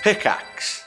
Pickaxe.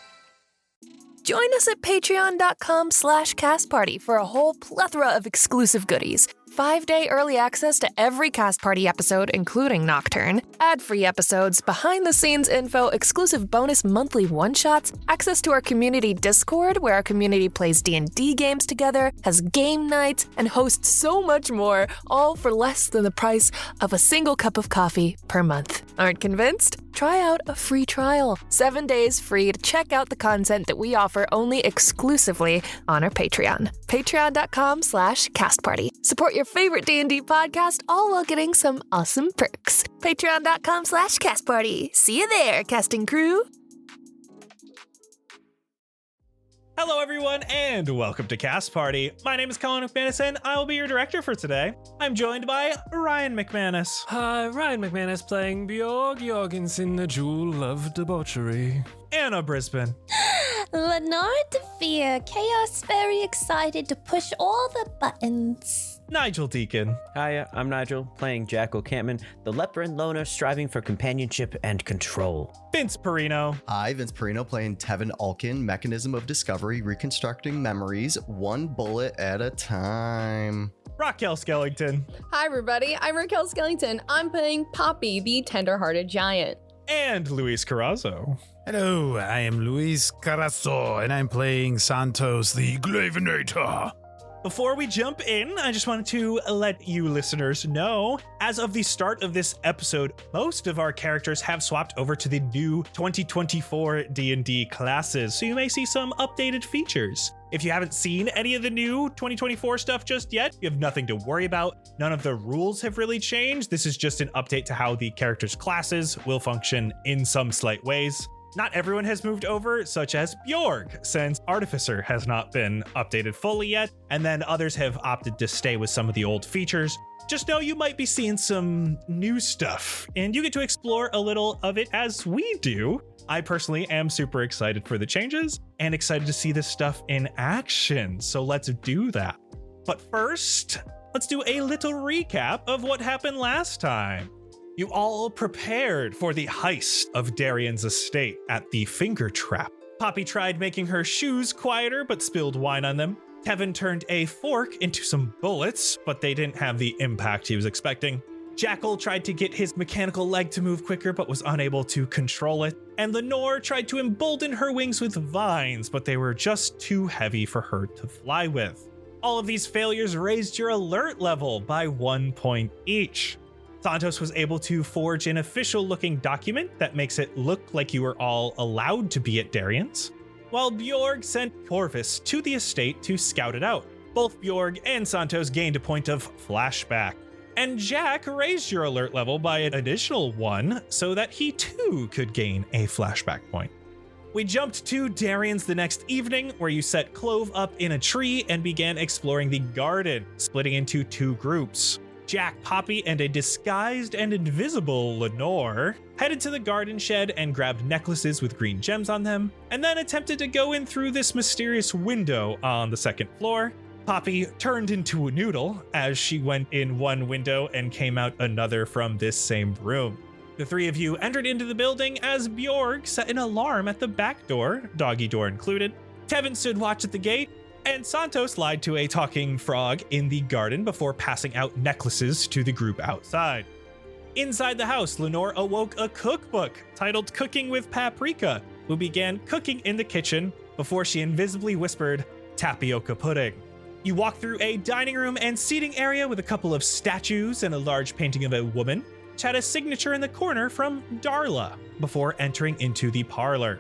Join us at patreon.com/castparty for a whole plethora of exclusive goodies. 5-day early access to every Cast Party episode, including Nocturne, ad-free episodes, behind-the-scenes info, exclusive bonus monthly one-shots, access to our community Discord, where our community plays D&D games together, has game nights, and hosts so much more, all for less than the price of a single cup of coffee per month. Aren't convinced? Try out a free trial. 7 days free to check out the content that we offer only exclusively on our Patreon. Patreon.com/castparty. Support your favorite D&D podcast, all while getting some awesome perks. Patreon.com/castparty. See you there, casting crew. Hello, everyone, and welcome to Cast Party. My name is Colin McManus, and I will be your director for today. I'm joined by Ryan McManus. Hi, Ryan McManus playing Bjorg Jorgensen, the jewel of debauchery. Anna Brisbane. Lenore DeVere, Chaos very excited to push all the buttons. Nigel Deacon. Hiya, I'm Nigel, playing Jack O'Campman, the leper and loner striving for companionship and control. Vince Perino. Hi, Vince Perino playing Tevin Alkin, Mechanism of Discovery, reconstructing memories, one bullet at a time. Raquel Skellington. Hi, everybody. I'm Raquel Skellington. I'm playing Poppy, the tender-hearted giant. And Luis Carrazzo. Hello, I am Luis Carrazzo, and I'm playing Santos the Glavinator. Before we jump in, I just wanted to let you listeners know, as of the start of this episode, most of our characters have swapped over to the new 2024 D&D classes, so you may see some updated features. If you haven't seen any of the new 2024 stuff just yet, you have nothing to worry about. None of the rules have really changed. This is just an update to how the characters' classes will function in some slight ways. Not everyone has moved over, such as Bjorg, since Artificer has not been updated fully yet, and then others have opted to stay with some of the old features. Just know you might be seeing some new stuff, and you get to explore a little of it as we do. I personally am super excited for the changes, and excited to see this stuff in action, so let's do that. But first, let's do a little recap of what happened last time. You all prepared for the heist of Darian's estate at the Finger Trap. Poppy tried making her shoes quieter, but spilled wine on them. Kevin turned a fork into some bullets, but they didn't have the impact he was expecting. Jackal tried to get his mechanical leg to move quicker, but was unable to control it. And Lenore tried to embolden her wings with vines, but they were just too heavy for her to fly with. All of these failures raised your alert level by 1 point each. Santos was able to forge an official-looking document that makes it look like you were all allowed to be at Darian's, while Bjorg sent Corvus to the estate to scout it out. Both Bjorg and Santos gained a point of flashback, and Jack raised your alert level by an additional 1 so that he too could gain a flashback point. We jumped to Darian's the next evening, where you set Clove up in a tree and began exploring the garden, splitting into 2 groups. Jack, Poppy, and a disguised and invisible Lenore headed to the garden shed and grabbed necklaces with green gems on them, and then attempted to go in through this mysterious window on the 2nd floor. Poppy turned into a noodle as she went in one window and came out another from this same room. The 3 of you entered into the building as Bjorg set an alarm at the back door, doggy door included. Kevin stood watch at the gate, and Santos lied to a talking frog in the garden before passing out necklaces to the group outside. Inside the house, Lenore awoke a cookbook titled Cooking with Paprika, who began cooking in the kitchen before she invisibly whispered, tapioca pudding. You walk through a dining room and seating area with a couple of statues and a large painting of a woman, which had a signature in the corner from Darla, before entering into the parlor.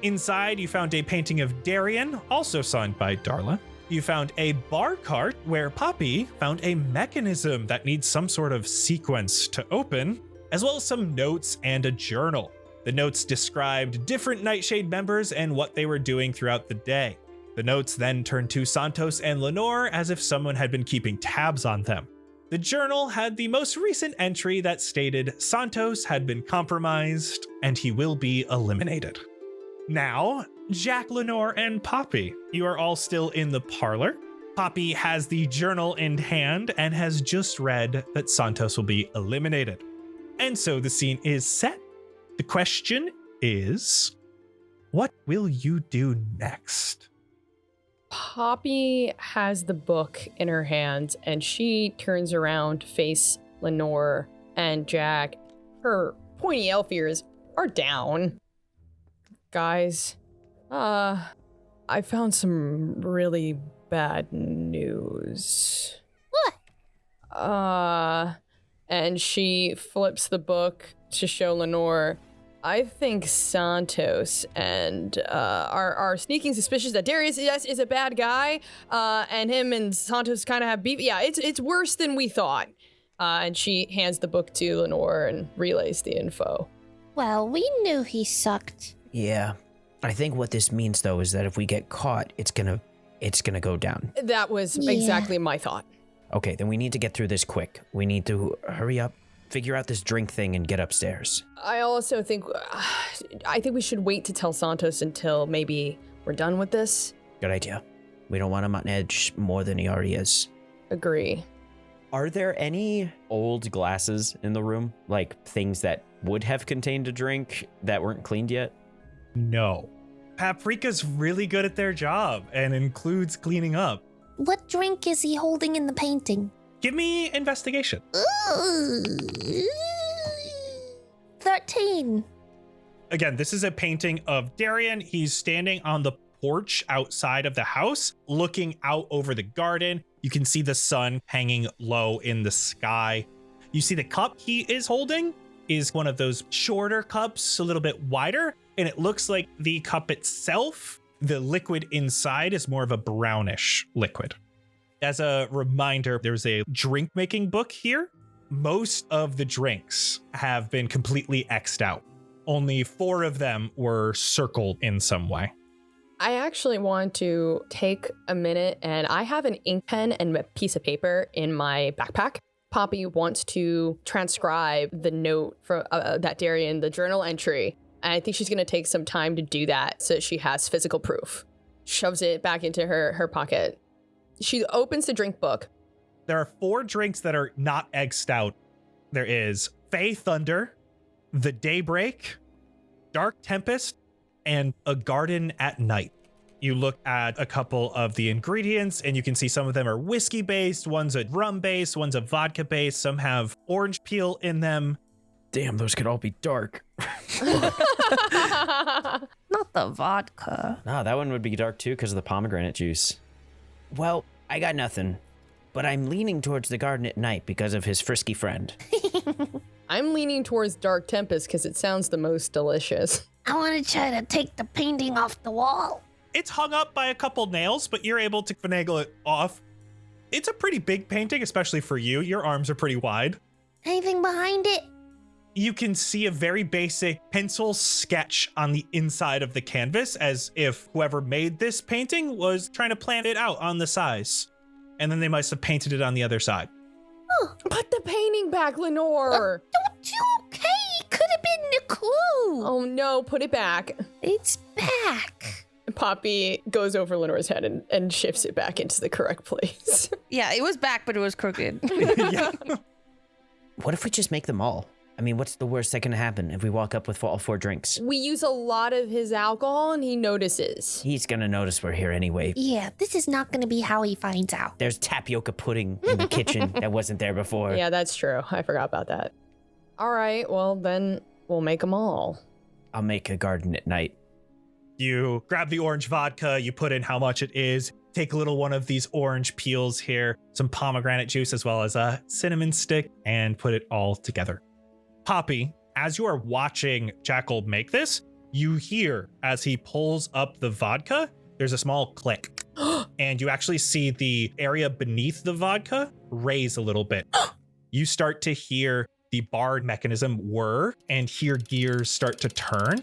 Inside, you found a painting of Darian, also signed by Darla. You found a bar cart where Poppy found a mechanism that needs some sort of sequence to open, as well as some notes and a journal. The notes described different Nightshade members and what they were doing throughout the day. The notes then turned to Santos and Lenore as if someone had been keeping tabs on them. The journal had the most recent entry that stated Santos had been compromised and he will be eliminated. Now, Jack, Lenore, and Poppy, you are all still in the parlor. Poppy has the journal in hand and has just read that Santos will be eliminated. And so the scene is set. The question is, What will you do next? Poppy has the book in her hands and she turns around to face Lenore and Jack. Her pointy elf ears are down. Guys, I found some really bad news. What? And she flips the book to show Lenore. I think Santos and are sneaking suspicious that Darius is a bad guy, and him and Santos kind of have beef. Yeah, it's worse than we thought. And she hands the book to Lenore and relays the info. Well, we knew he sucked. Yeah. I think what this means, though, is that if we get caught, it's gonna go down. That was exactly my thought. Okay, then we need to get through this quick. We need to hurry up, figure out this drink thing, and get upstairs. I also think, we should wait to tell Santos until maybe we're done with this. Good idea. We don't want him on edge more than he already is. Agree. Are there any old glasses in the room? Like things that would have contained a drink that weren't cleaned yet? No. Paprika's really good at their job and includes cleaning up. What drink is he holding in the painting? Give me investigation. Ooh. 13. Again, this is a painting of Darian. He's standing on the porch outside of the house, looking out over the garden. You can see the sun hanging low in the sky. You see the cup he is holding is one of those shorter cups, a little bit wider, and it looks like the cup itself, the liquid inside, is more of a brownish liquid. As a reminder, there's a drink making book here. Most of the drinks have been completely X'd out. Only 4 of them were circled in some way. I actually want to take a minute, and I have an ink pen and a piece of paper in my backpack. Poppy wants to transcribe the note from that Darian, the journal entry. And I think she's going to take some time to do that so that she has physical proof. Shoves it back into her pocket. She opens the drink book. There are 4 drinks that are not X'd out. There is Fey Thunder, The Daybreak, Dark Tempest, and A Garden at Night. You look at a couple of the ingredients and you can see some of them are whiskey based, one's a rum based, one's a vodka based, some have orange peel in them. Damn, those could all be dark. Not the vodka. No, that one would be dark too because of the pomegranate juice. Well, I got nothing, but I'm leaning towards the garden at night because of his frisky friend. I'm leaning towards Dark Tempest because it sounds the most delicious. I want to try to take the painting off the wall. It's hung up by a couple nails, but you're able to finagle it off. It's a pretty big painting, especially for you. Your arms are pretty wide. Anything behind it? You can see a very basic pencil sketch on the inside of the canvas, as if whoever made this painting was trying to plan it out on the size. And then they must have painted it on the other side. Oh. Put the painting back, Lenore. Okay, it could have been a clue. Oh no, put it back. It's back. Poppy goes over Lenore's head and shifts it back into the correct place. Yeah, it was back, but it was crooked. Yeah. What if we just make them all? I mean, what's the worst that can happen if we walk up with all 4 drinks? We use a lot of his alcohol and he notices. He's gonna notice we're here anyway. Yeah, this is not going to be how he finds out. There's tapioca pudding in the kitchen that wasn't there before. Yeah, that's true. I forgot about that. All right, well, then we'll make them all. I'll make a garden at night. You grab the orange vodka, you put in how much it is, take a little one of these orange peels here, some pomegranate juice, as well as a cinnamon stick, and put it all together. Poppy, as you are watching Jackal make this, you hear as he pulls up the vodka, there's a small click. And you actually see the area beneath the vodka raise a little bit. You start to hear the bar mechanism whir and hear gears start to turn.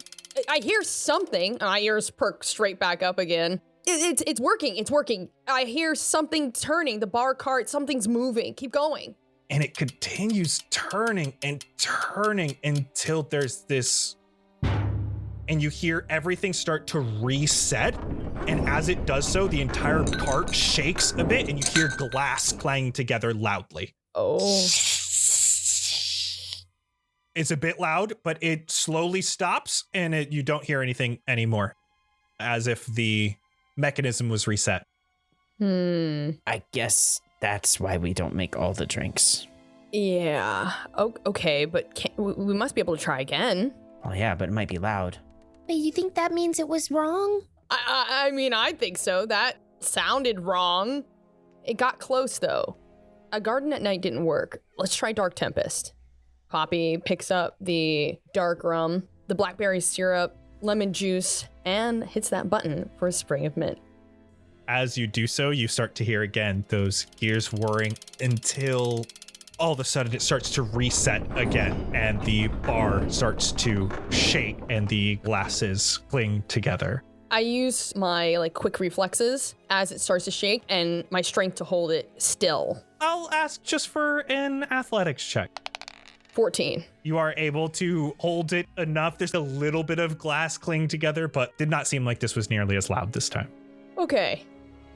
I hear something. My ears perk straight back up again. It's working. It's working. I hear something turning. The bar cart, something's moving. Keep going. And it continues turning and turning until there's this, and you hear everything start to reset. And as it does so, the entire cart shakes a bit and you hear glass clanging together loudly. Oh. It's a bit loud, but it slowly stops and you don't hear anything anymore, as if the mechanism was reset. I guess that's why we don't make all the drinks. Yeah. Okay, but we must be able to try again. Well, yeah, but it might be loud. But you think that means it was wrong? I mean, I think so. That sounded wrong. It got close, though. A garden at night didn't work. Let's try Dark Tempest. Poppy picks up the dark rum, the blackberry syrup, lemon juice, and hits that button for a sprig of mint. As you do so, you start to hear again those gears whirring until all of a sudden it starts to reset again and the bar starts to shake and the glasses cling together. I use my quick reflexes as it starts to shake and my strength to hold it still. I'll ask just for an athletics check. 14. You are able to hold it enough. There's a little bit of glass cling together, but did not seem like this was nearly as loud this time. Okay.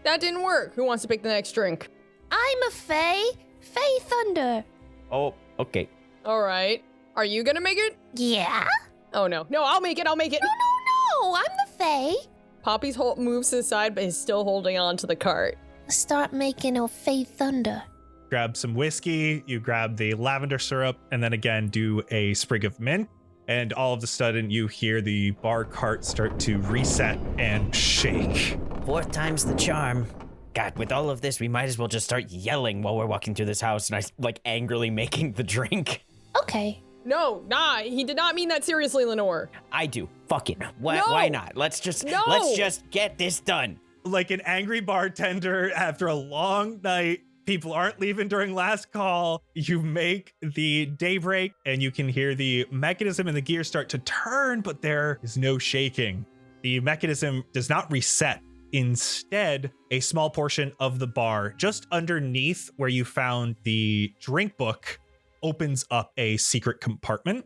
That didn't work. Who wants to pick the next drink? I'm a Fae. Fae Thunder. Oh, okay. All right. Are you gonna make it? Yeah? Oh, no. No, I'll make it. No, I'm the Fae. Poppy's moves to the side, but is still holding on to the cart. Start making a Fae Thunder. Grab some whiskey, you grab the lavender syrup, and then again do a sprig of mint. And all of a sudden you hear the bar cart start to reset and shake. 4th time's the charm. God, with all of this, we might as well just start yelling while we're walking through this house and angrily making the drink. Okay. No, he did not mean that seriously, Lenore. I do. Fucking. No. Why not? Let's just get this done. Like an angry bartender after a long night, people aren't leaving during last call. You make the daybreak and you can hear the mechanism and the gear start to turn, but there is no shaking. The mechanism does not reset. Instead, a small portion of the bar just underneath where you found the drink book opens up a secret compartment.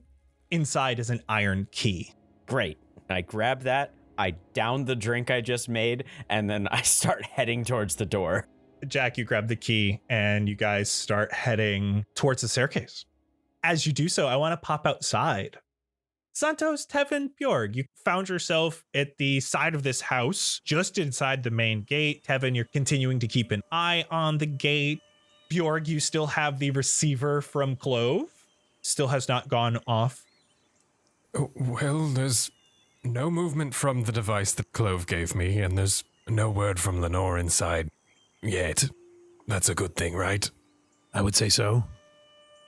Inside is an iron key. Great. I grab that, I down the drink I just made, and then I start heading towards the door. Jack, you grab the key and you guys start heading towards the staircase. As you do so, I want to pop outside. Santos, Tevin, Bjorg, you found yourself at the side of this house, just inside the main gate. Tevin, you're continuing to keep an eye on the gate. Bjorg, you still have the receiver from Clove. Still has not gone off. Well, there's no movement from the device that Clove gave me, and there's no word from Lenore inside yet. That's a good thing, right? I would say so.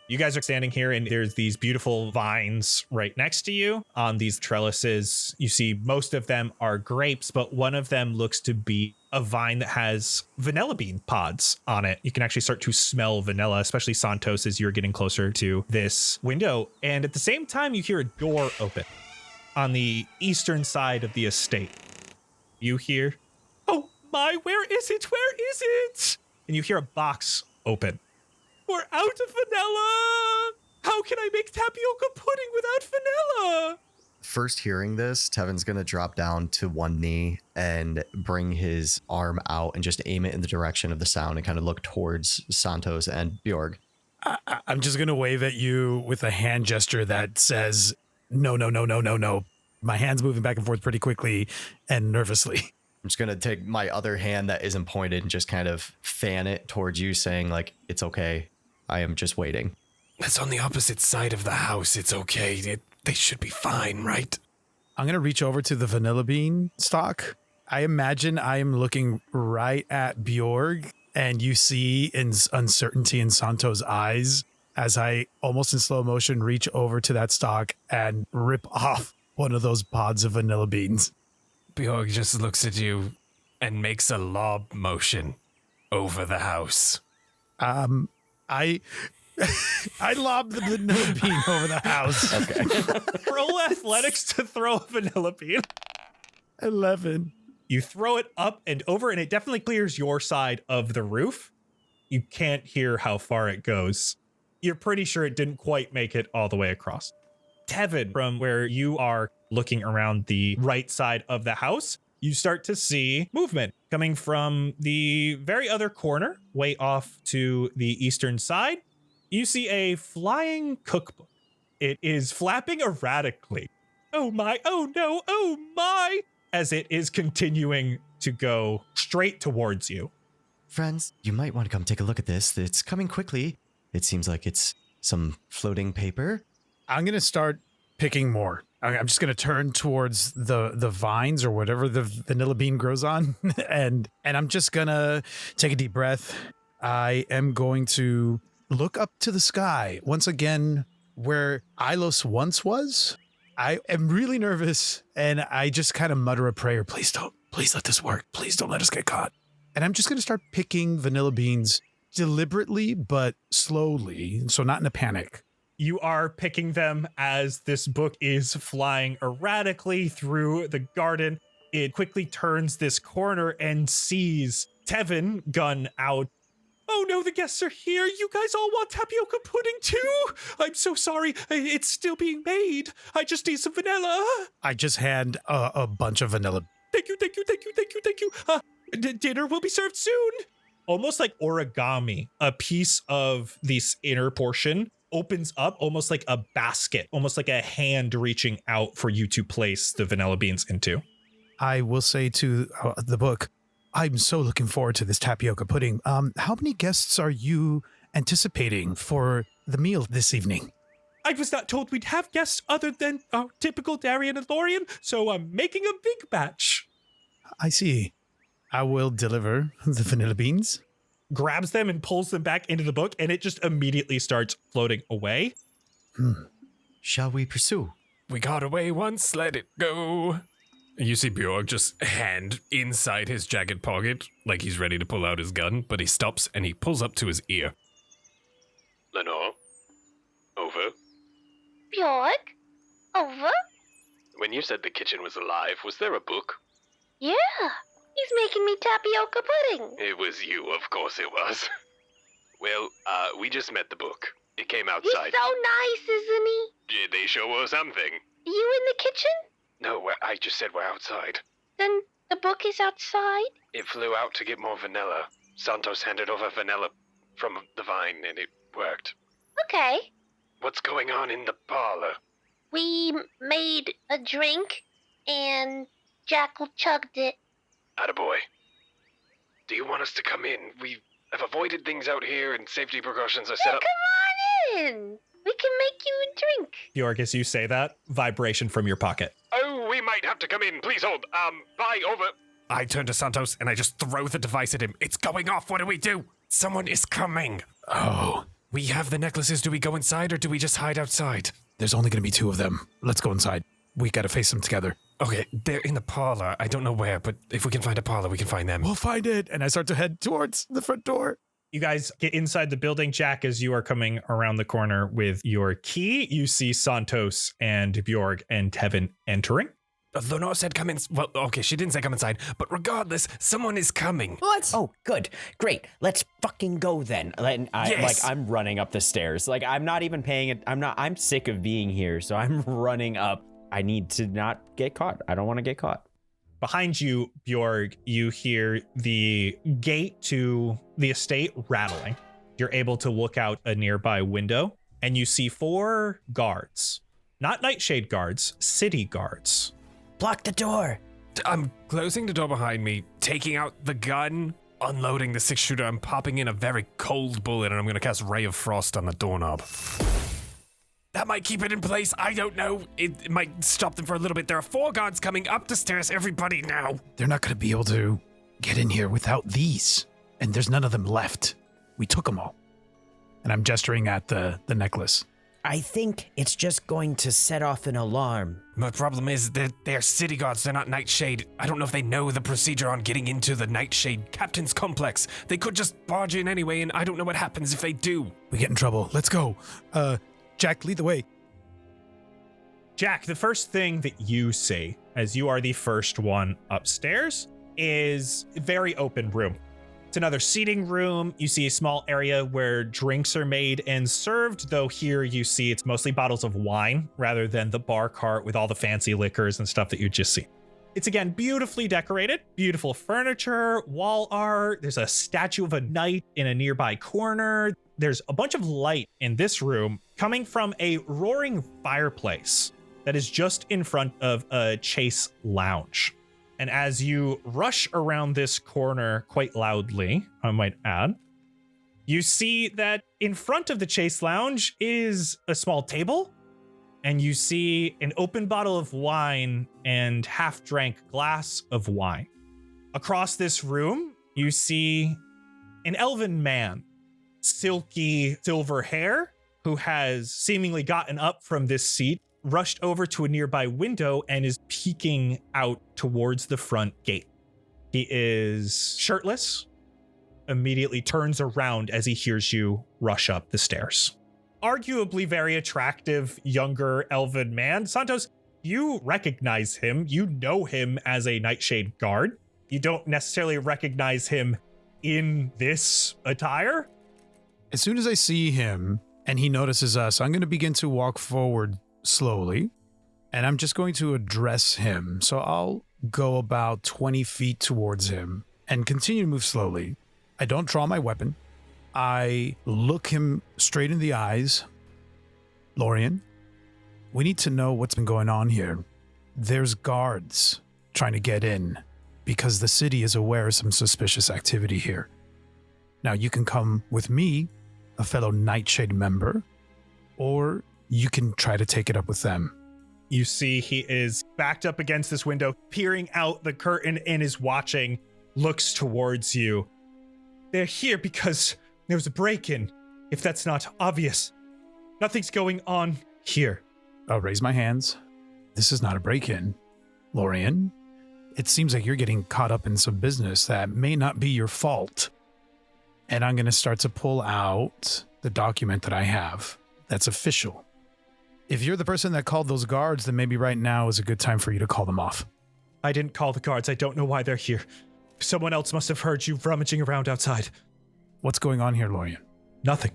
You guys are standing here and there's these beautiful vines right next to you on these trellises. You see most of them are grapes, but one of them looks to be a vine that has vanilla bean pods on it. You can actually start to smell vanilla, especially Santos, as you're getting closer to this window. And at the same time, you hear a door open on the eastern side of the estate. You hear, "Oh my, where is it? Where is it?" And you hear a box open. "We're out of vanilla! How can I make tapioca pudding without vanilla?" First hearing this, Tevin's going to drop down to one knee and bring his arm out and just aim it in the direction of the sound and kind of look towards Santos and Bjorg. I'm just going to wave at you with a hand gesture that says, no. My hand's moving back and forth pretty quickly and nervously. I'm just going to take my other hand that isn't pointed and just kind of fan it towards you, saying, like, "It's okay. I am just waiting." It's on the opposite side of the house. It's okay. They should be fine, right? I'm going to reach over to the vanilla bean stalk. I imagine I am looking right at Bjorg, and you see in uncertainty in Santos' eyes as I almost in slow motion reach over to that stalk and rip off one of those pods of vanilla beans. Bjorg just looks at you and makes a lob motion over the house. I lobbed the vanilla bean over the house. Okay. Roll athletics to throw a vanilla bean. 11. You throw it up and over, and it definitely clears your side of the roof. You can't hear how far it goes. You're pretty sure it didn't quite make it all the way across. Tevin, from where you are looking around the right side of the house, you start to see movement coming from the very other corner, way off to the eastern side. You see a flying cookbook It is flapping erratically. Oh my, oh no, oh my, as it is continuing to go straight towards you. Friends, you might want to come take a look at this. It's coming quickly. It seems like it's some floating paper. I'm going to start picking more. I'm just going to turn towards the vines or whatever the vanilla bean grows on. and I'm just going to take a deep breath. I am going to look up to the sky once again where Ilos once was. I am really nervous and I just kind of mutter a prayer. Please let this work. Please don't let us get caught. And I'm just going to start picking vanilla beans deliberately, but slowly. So not in a panic. You are picking them as this book is flying erratically through the garden. It quickly turns this corner and sees Tevin, gun out. Oh no, the guests are here. You guys all want tapioca pudding too? I'm so sorry. It's still being made. I just need some vanilla. I just had a bunch of vanilla. Thank you. Dinner will be served soon. Almost like origami, a piece of this inner portion opens up almost like a basket, almost like a hand reaching out for you to place the vanilla beans into. I will say to the book, I'm so looking forward to this tapioca pudding. How many guests are you anticipating for the meal this evening? I was not told we'd have guests other than our typical Darian and Lorian, so I'm making a big batch. I see. I will deliver the vanilla beans. Grabs them and pulls them back into the book, and it just immediately starts floating away. Shall we pursue? We got away once, let it go. You see Bjorg just hand inside his jacket pocket, like he's ready to pull out his gun, but he stops and he pulls up to his ear. Lenore? Over? Bjork? Over? When you said the kitchen was alive, was there a book? Yeah. He's making me tapioca pudding. It was you, of course it was. Well, we just met the book. It came outside. He's so nice, isn't he? Did they show us something? You in the kitchen? No, I just said we're outside. Then the book is outside? It flew out to get more vanilla. Santos handed over vanilla from the vine, and it worked. Okay. What's going on in the parlor? We made a drink, and Jackal chugged it. Attaboy. Do you want us to come in? We have avoided things out here, and safety precautions are set up. Come on in. We can make you a drink. Bjorg, as you say that, vibration from your pocket. Oh, we might have to come in. Please hold. Bye, over. I turn to Santos and I just throw the device at him. It's going off. What do we do? Someone is coming. Oh. We have the necklaces. Do we go inside or do we just hide outside? There's only going to be two of them. Let's go inside. We got to face them together. Okay, they're in the parlor. I don't know where, but if we can find a parlor, we can find them. We'll find it. And I start to head towards the front door. You guys get inside the building. Jack, as you are coming around the corner with your key, you see Santos and Bjorg and Tevin entering. Lenore said come in. Well, okay, she didn't say come inside, but regardless, someone is coming. What? Oh, good. Great. Let's fucking go then. Yes. I'm running up the stairs. Like, I'm not even paying it. I'm sick of being here, so I'm running up. I need to not get caught. I don't want to get caught. Behind you, Bjorg, you hear the gate to the estate rattling. You're able to look out a nearby window, and you see 4 guards. Not Nightshade guards, city guards. Block the door. I'm closing the door behind me, taking out the gun, unloading the 6-shooter. I'm popping in a very cold bullet, and I'm going to cast Ray of Frost on the doorknob. That might keep it in place. I don't know. It might stop them for a little bit. There are 4 guards coming up the stairs. Everybody now. They're not going to be able to get in here without these. And there's none of them left. We took them all. And I'm gesturing at the necklace. I think it's just going to set off an alarm. My problem is that they're city guards. They're not Nightshade. I don't know if they know the procedure on getting into the Nightshade Captain's Complex. They could just barge in anyway, and I don't know what happens if they do. We get in trouble. Let's go. Jack, lead the way. Jack, the first thing that you see, as you are the first one upstairs, is a very open room. It's another seating room. You see a small area where drinks are made and served, though here you see it's mostly bottles of wine rather than the bar cart with all the fancy liquors and stuff that you just see. It's again beautifully decorated, beautiful furniture, wall art. There's a statue of a knight in a nearby corner. There's a bunch of light in this room, coming from a roaring fireplace that is just in front of a Chase lounge. And as you rush around this corner quite loudly, I might add, you see that in front of the Chase lounge is a small table, and you see an open bottle of wine and half-drank glass of wine. Across this room, you see an elven man, silky silver hair, who has seemingly gotten up from this seat, rushed over to a nearby window, and is peeking out towards the front gate. He is shirtless, immediately turns around as he hears you rush up the stairs. Arguably very attractive, younger elven man. Santos, you recognize him. You know him as a Nightshade guard. You don't necessarily recognize him in this attire. As soon as I see him and he notices us, I'm going to begin to walk forward slowly, and I'm just going to address him. So I'll go about 20 feet towards him and continue to move slowly. I don't draw my weapon. I look him straight in the eyes. Lorian, we need to know what's been going on here. There's guards trying to get in because the city is aware of some suspicious activity here. Now, you can come with me, a fellow Nightshade member, or you can try to take it up with them. You see he is backed up against this window, peering out the curtain and is watching, looks towards you. They're here because there was a break-in, if that's not obvious. Nothing's going on here. I'll raise my hands. This is not a break-in. Lorian, it seems like you're getting caught up in some business that may not be your fault. And I'm going to start to pull out the document that I have that's official. If you're the person that called those guards, then maybe right now is a good time for you to call them off. I didn't call the guards. I don't know why they're here. Someone else must have heard you rummaging around outside. What's going on here, Lorian? Nothing.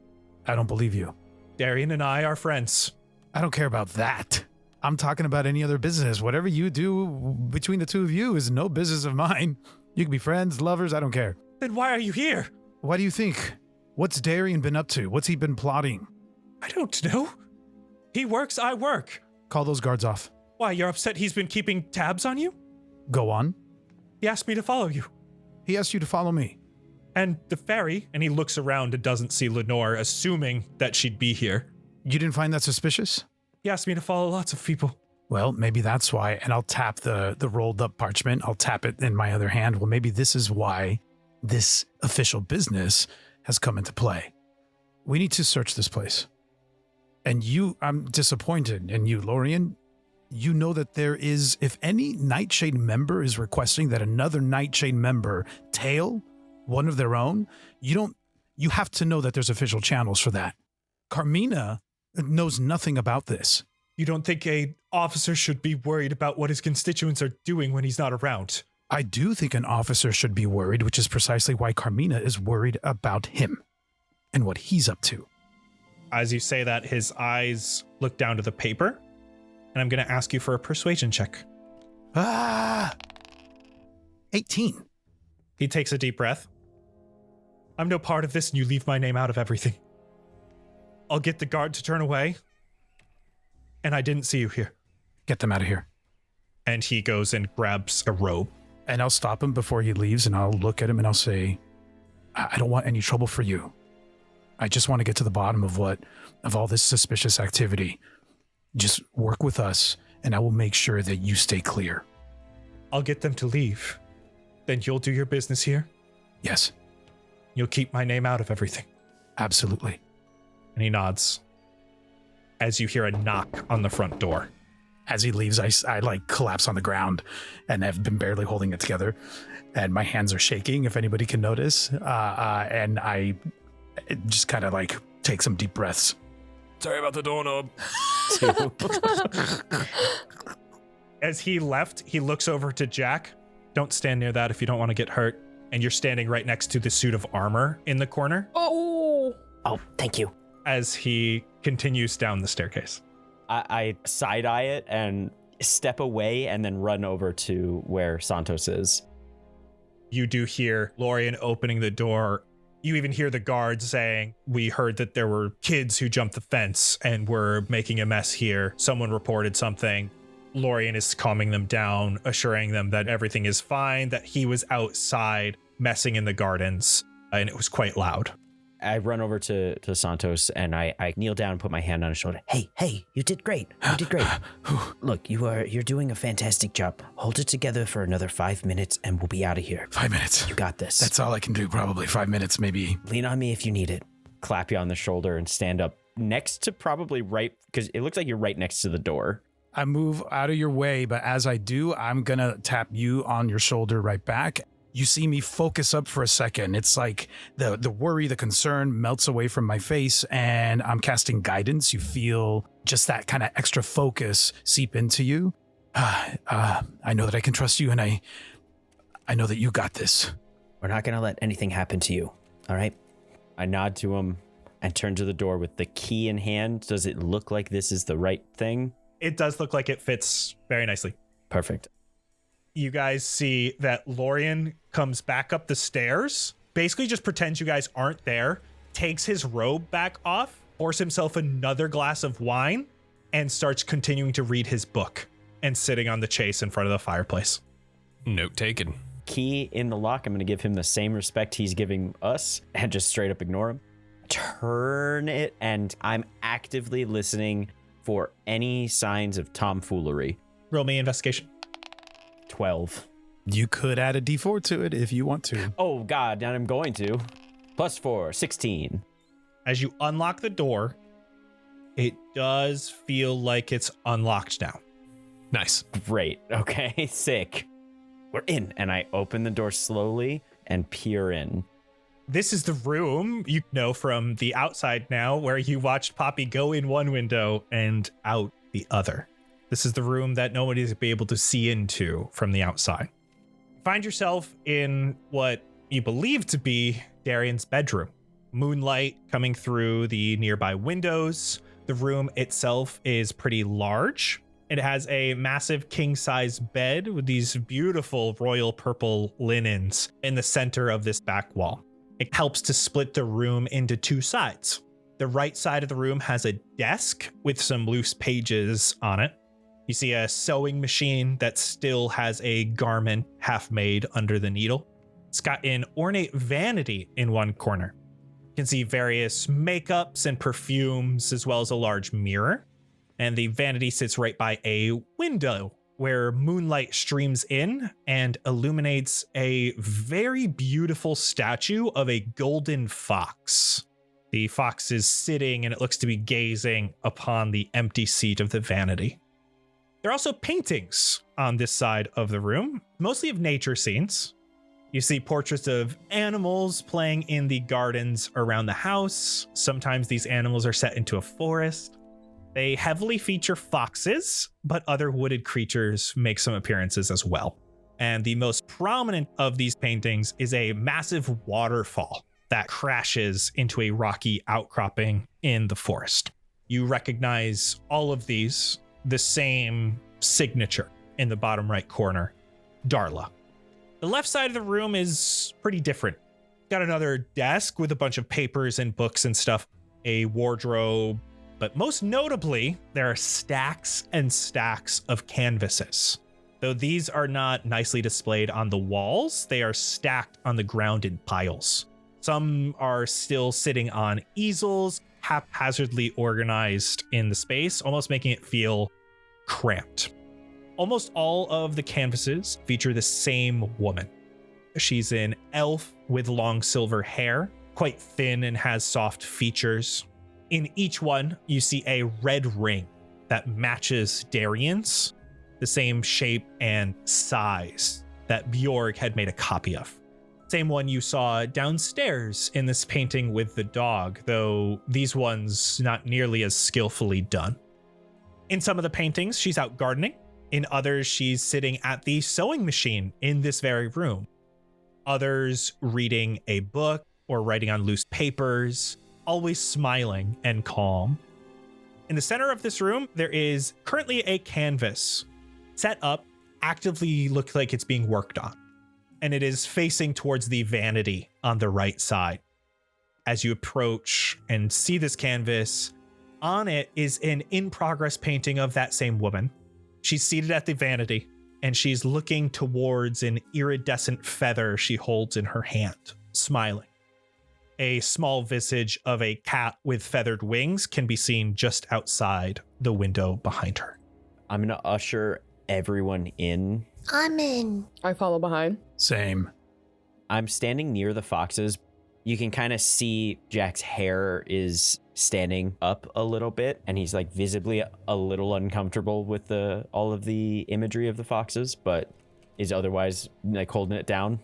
I don't believe you. Darian and I are friends. I don't care about that. I'm talking about any other business. Whatever you do between the two of you is no business of mine. You can be friends, lovers, I don't care. Then why are you here? Why do you think? What's Darian been up to? What's he been plotting? I don't know. He works, I work. Call those guards off. Why, you're upset he's been keeping tabs on you? Go on. He asked me to follow you. He asked you to follow me. And the ferry, and he looks around and doesn't see Lenore, assuming that she'd be here. You didn't find that suspicious? He asked me to follow lots of people. Well, maybe that's why. And I'll tap the rolled up parchment. I'll tap it in my other hand. Well, maybe this is why this official business has come into play. We need to search this place. And I'm disappointed in you, Lorian. You know that there is, if any Nightshade member is requesting that another Nightshade member tail one of their own, you have to know that there's official channels for that. Carmina knows nothing about this. You don't think an officer should be worried about what his constituents are doing when he's not around? I do think an officer should be worried, which is precisely why Carmina is worried about him and what he's up to. As you say that, his eyes look down to the paper, and I'm going to ask you for a persuasion check. 18. He takes a deep breath. I'm no part of this, and you leave my name out of everything. I'll get the guard to turn away, and I didn't see you here. Get them out of here. And he goes and grabs a robe. And I'll stop him before he leaves, and I'll look at him and I'll say, I don't want any trouble for you. I just want to get to the bottom of all this suspicious activity. Just work with us, and I will make sure that you stay clear. I'll get them to leave. Then you'll do your business here? Yes. You'll keep my name out of everything? Absolutely. And he nods. As you hear a knock on the front door. As he leaves, I like collapse on the ground and have been barely holding it together. And my hands are shaking, if anybody can notice. And I just kind of like take some deep breaths. Sorry about the doorknob. As he left, he looks over to Jack. Don't stand near that if you don't want to get hurt. And you're standing right next to the suit of armor in the corner. Oh, thank you. As he continues down the staircase. I side-eye it and step away and then run over to where Santos is. You do hear Lorian opening the door You even hear the guards saying, we heard that there were kids who jumped the fence and were making a mess here. Someone reported something. Lorian is calming them down, assuring them that everything is fine, that he was outside messing in the gardens, and it was quite loud. I run over to Santos and I kneel down and put my hand on his shoulder. Hey, you did great. You did great. Look, you're doing a fantastic job. Hold it together for another 5 minutes and we'll be out of here. 5 minutes. You got this. That's all I can do, probably 5 minutes, maybe. Lean on me if you need it. Clap you on the shoulder and stand up next to probably right, because it looks like you're right next to the door. I move out of your way, but as I do, I'm going to tap you on your shoulder right back. You see me focus up for a second. It's like the worry, the concern melts away from my face and I'm casting guidance. You feel just that kind of extra focus seep into you. I know that I can trust you and I know that you got this. We're not going to let anything happen to you. All right. I nod to him and turn to the door with the key in hand. Does it look like this is the right thing? It does look like it fits very nicely. Perfect. You guys see that Lorian comes back up the stairs, basically just pretends you guys aren't there, takes his robe back off, pours himself another glass of wine, and starts continuing to read his book and sitting on the chase in front of the fireplace. Note taken. Key in the lock. I'm going to give him the same respect he's giving us and just straight up ignore him. Turn it, and I'm actively listening for any signs of tomfoolery. Roll me investigation. 12. You could add a D4 to it if you want to. Oh, God, and I'm going to. +4, 16. As you unlock the door, it does feel like it's unlocked now. Nice. Great. Okay, sick. We're in. And I open the door slowly and peer in. This is the room you know from the outside now where you watched Poppy go in one window and out the other. This is the room that nobody's going to be able to see into from the outside. Find yourself in what you believe to be Darian's bedroom. Moonlight coming through the nearby windows. The room itself is pretty large. It has a massive king-size bed with these beautiful royal purple linens in the center of this back wall. It helps to split the room into two sides. The right side of the room has a desk with some loose pages on it. You see a sewing machine that still has a garment half made under the needle. It's got an ornate vanity in one corner. You can see various makeups and perfumes, as well as a large mirror. And the vanity sits right by a window where moonlight streams in and illuminates a very beautiful statue of a golden fox. The fox is sitting and it looks to be gazing upon the empty seat of the vanity. There are also paintings on this side of the room, mostly of nature scenes. You see portraits of animals playing in the gardens around the house. Sometimes these animals are set into a forest. They heavily feature foxes, but other wooded creatures make some appearances as well. And the most prominent of these paintings is a massive waterfall that crashes into a rocky outcropping in the forest. You recognize all of these, the same signature in the bottom right corner, Darla. The left side of the room is pretty different. Got another desk with a bunch of papers and books and stuff, a wardrobe, but most notably, there are stacks and stacks of canvases. Though these are not nicely displayed on the walls, they are stacked on the ground in piles. Some are still sitting on easels, haphazardly organized in the space, almost making it feel cramped. Almost all of the canvases feature the same woman. She's an elf with long silver hair, quite thin and has soft features. In each one, you see a red ring that matches Darian's, the same shape and size that Bjorg had made a copy of. Same one you saw downstairs in this painting with the dog, though these ones not nearly as skillfully done. In some of the paintings, she's out gardening. In others, she's sitting at the sewing machine in this very room. Others reading a book or writing on loose papers, always smiling and calm. In the center of this room, there is currently a canvas set up, actively looks like it's being worked on. And it is facing towards the vanity on the right side. as you approach and see this canvas. On it is an in-progress painting of that same woman. She's seated at the vanity, and she's looking towards an iridescent feather she holds in her hand, smiling. A small visage of a cat with feathered wings can be seen just outside the window behind her. I'm going to usher everyone in. I'm in. I follow behind. Same. I'm standing near the foxes. You can kind of see Jack's hair is standing up a little bit, and he's like visibly a little uncomfortable with all of the imagery of the foxes, but is otherwise like holding it down.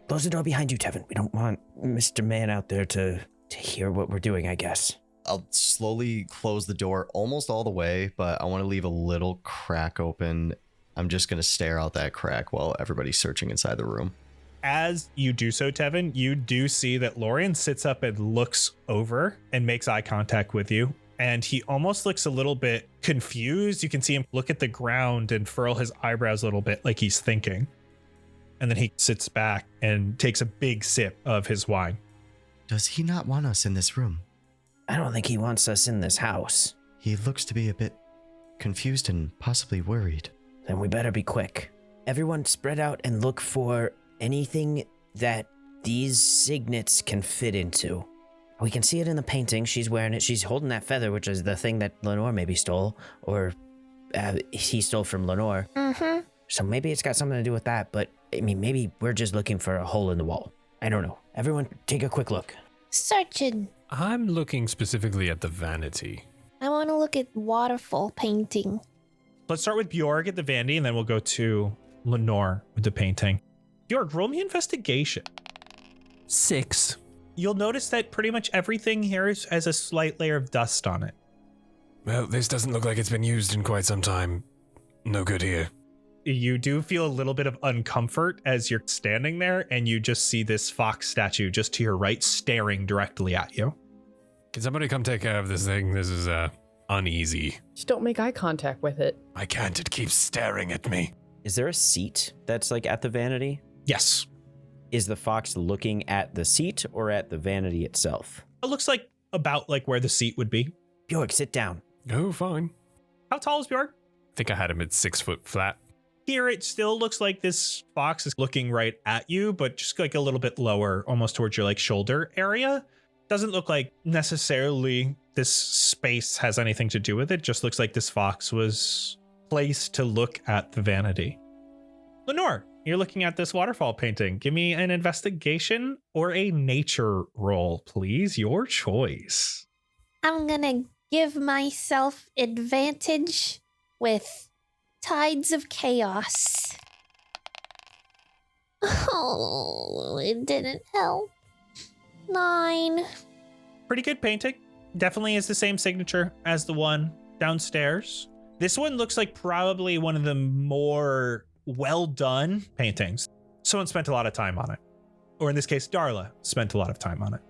Close the door behind you, Tevin. We don't want Mr. Man out there to hear what we're doing, I guess. I'll slowly close the door almost all the way, but I want to leave a little crack open. I'm just going to stare out that crack while everybody's searching inside the room. As you do so, Tevin, you do see that Lorian sits up and looks over and makes eye contact with you. And he almost looks a little bit confused. You can see him look at the ground and furl his eyebrows a little bit like he's thinking. And then he sits back and takes a big sip of his wine. Does he not want us in this room? I don't think he wants us in this house. He looks to be a bit confused and possibly worried. Then we better be quick. Everyone spread out and look for anything that these signets can fit into. We can see it in the painting. She's wearing it. She's holding that feather, which is the thing that Lenore maybe stole, or he stole from Lenore. Mm-hmm. So maybe it's got something to do with that, but I mean, maybe we're just looking for a hole in the wall. I don't know. Everyone take a quick look. Searching. I'm looking specifically at the vanity. I want to look at waterfall painting. Let's start with Bjorg at the vanity, and then we'll go to Lenore with the painting. Bjorg, roll me investigation. 6. You'll notice that pretty much everything here has a slight layer of dust on it. Well, this doesn't look like it's been used in quite some time. No good here. You do feel a little bit of uncomfort as you're standing there, and you just see this fox statue just to your right staring directly at you. Can somebody come take care of this thing? This is uneasy. Just don't make eye contact with it. I can't. It keeps staring at me. Is there a seat that's like at the vanity? Yes. Is the fox looking at the seat or at the vanity itself? It looks like about like where the seat would be. Bjorg, sit down. Oh, fine. How tall is Bjorg? I think I had him at 6 foot flat. Here, it still looks like this fox is looking right at you, but just like a little bit lower, almost towards your like shoulder area. Doesn't look like necessarily this space has anything to do with it. Just looks like this fox was placed to look at the vanity. Lenore, you're looking at this waterfall painting. Give me an investigation or a nature roll, please. Your choice. I'm gonna give myself advantage with Tides of Chaos. Oh, it didn't help. 9. Pretty good painting. Definitely is the same signature as the one downstairs. This one looks like probably one of the more well done paintings. Someone spent a lot of time on it. Or in this case, Darla spent a lot of time on it.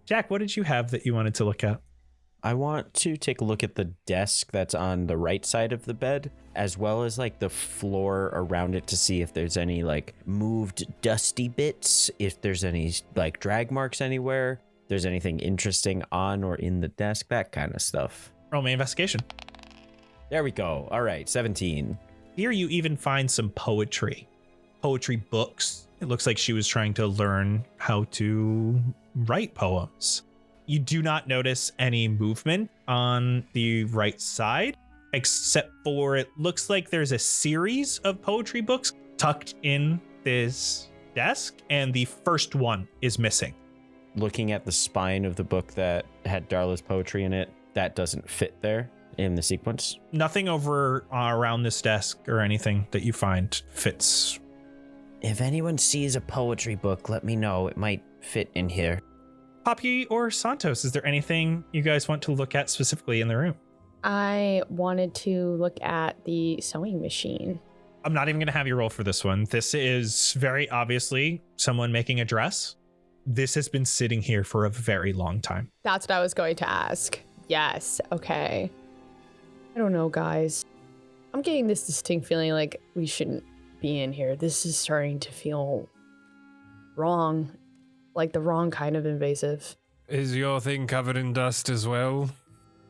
Jack, what did you have that you wanted to look at? I want to take a look at the desk that's on the right side of the bed, as well as like the floor around it to see if there's any like moved dusty bits, if there's any like drag marks anywhere, if there's anything interesting on or in the desk, that kind of stuff. Roll me investigation. There we go. All right, 17. Here you even find some poetry books. It looks like she was trying to learn how to write poems. You do not notice any movement on the right side, except for it looks like there's a series of poetry books tucked in this desk, and the first one is missing. Looking at the spine of the book that had Darla's poetry in it, that doesn't fit there in the sequence. Nothing over around this desk or anything that you find fits. If anyone sees a poetry book, let me know. It might fit in here. Poppy or Santos, is there anything you guys want to look at specifically in the room? I wanted to look at the sewing machine. I'm not even going to have you roll for this one. This is very obviously someone making a dress. This has been sitting here for a very long time. That's what I was going to ask. Yes. Okay. I don't know, guys. I'm getting this distinct feeling like we shouldn't be in here. This is starting to feel wrong. like the wrong kind of invasive. Is your thing covered in dust as well?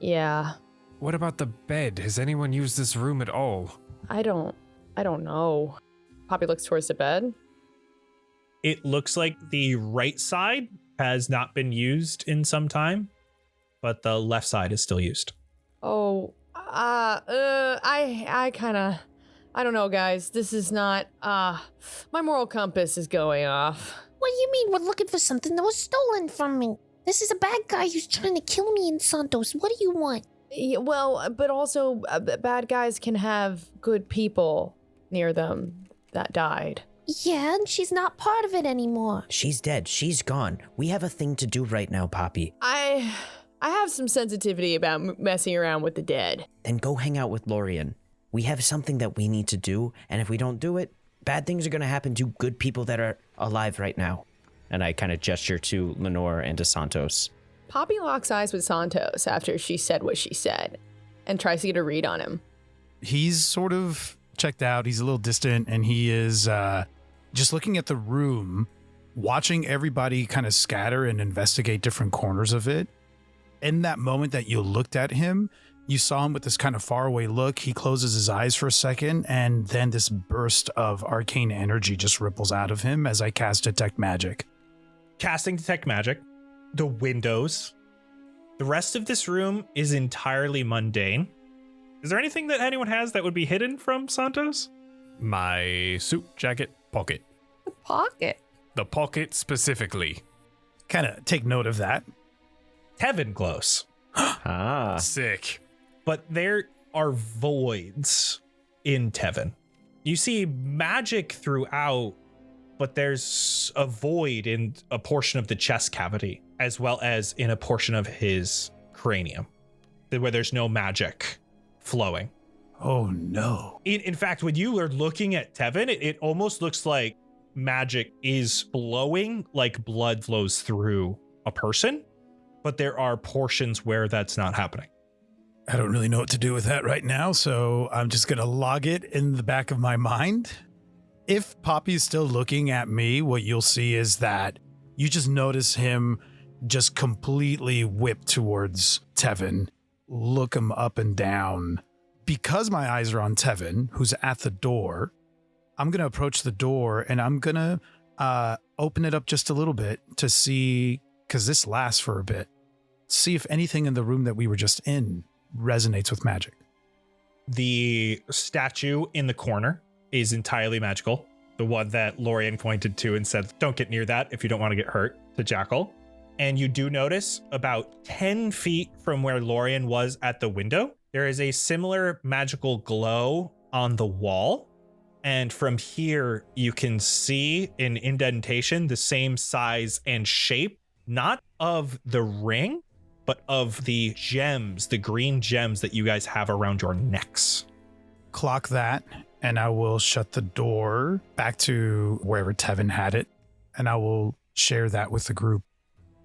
Yeah. What about the bed? Has anyone used this room at all? I don't know. Poppy looks towards the bed. It looks like the right side has not been used in some time, but the left side is still used. Oh, I don't know, guys. This is not, my moral compass is going off. What do you mean we're looking for something that was stolen from me? This is a bad guy who's trying to kill me in Santos. What do you want? Yeah, well, but also bad guys can have good people near them that died. Yeah, and she's not part of it anymore. She's dead. She's gone. We have a thing to do right now, Poppy. I have some sensitivity about messing around with the dead. Then go hang out with Lorian. We have something that we need to do, and if we don't do it, bad things are going to happen to good people that are alive right now. And I kind of gesture to Lenore and to Santos. Poppy locks eyes with Santos after she said what she said and tries to get a read on him. He's sort of checked out. He's a little distant, and he is just looking at the room, watching everybody kind of scatter and investigate different corners of it. In that moment that you looked at him, you saw him with this kind of faraway look. He closes his eyes for a second, and then this burst of arcane energy just ripples out of him as I cast Detect Magic. Casting Detect Magic, the windows, the rest of this room is entirely mundane. Is there anything that anyone has that would be hidden from Santos? My suit jacket pocket. The pocket. The pocket specifically. Kind of take note of that. Tevin glows. Sick. But there are voids in Tevin. You see magic throughout, but there's a void in a portion of the chest cavity, as well as in a portion of his cranium, where there's no magic flowing. Oh, no. In fact, when you are looking at Tevin, it almost looks like magic is flowing, like blood flows through a person, but there are portions where that's not happening. I don't really know what to do with that right now, so I'm just going to log it in the back of my mind. If Poppy's still looking at me, what you'll see is that you just notice him just completely whip towards Tevin, look him up and down. Because my eyes are on Tevin, who's at the door, I'm going to approach the door and I'm going to open it up just a little bit to see, because this lasts for a bit, see if anything in the room that we were just in resonates with magic. The statue in the corner is entirely magical. The one that Lorian pointed to and said, don't get near that if you don't want to get hurt, to Jackal. And you do notice about 10 feet from where Lorian was at the window, there is a similar magical glow on the wall. And from here, you can see an indentation the same size and shape, not of the ring, but of the gems, the green gems that you guys have around your necks. Clock that, and I will shut the door back to wherever Tevin had it, and I will share that with the group.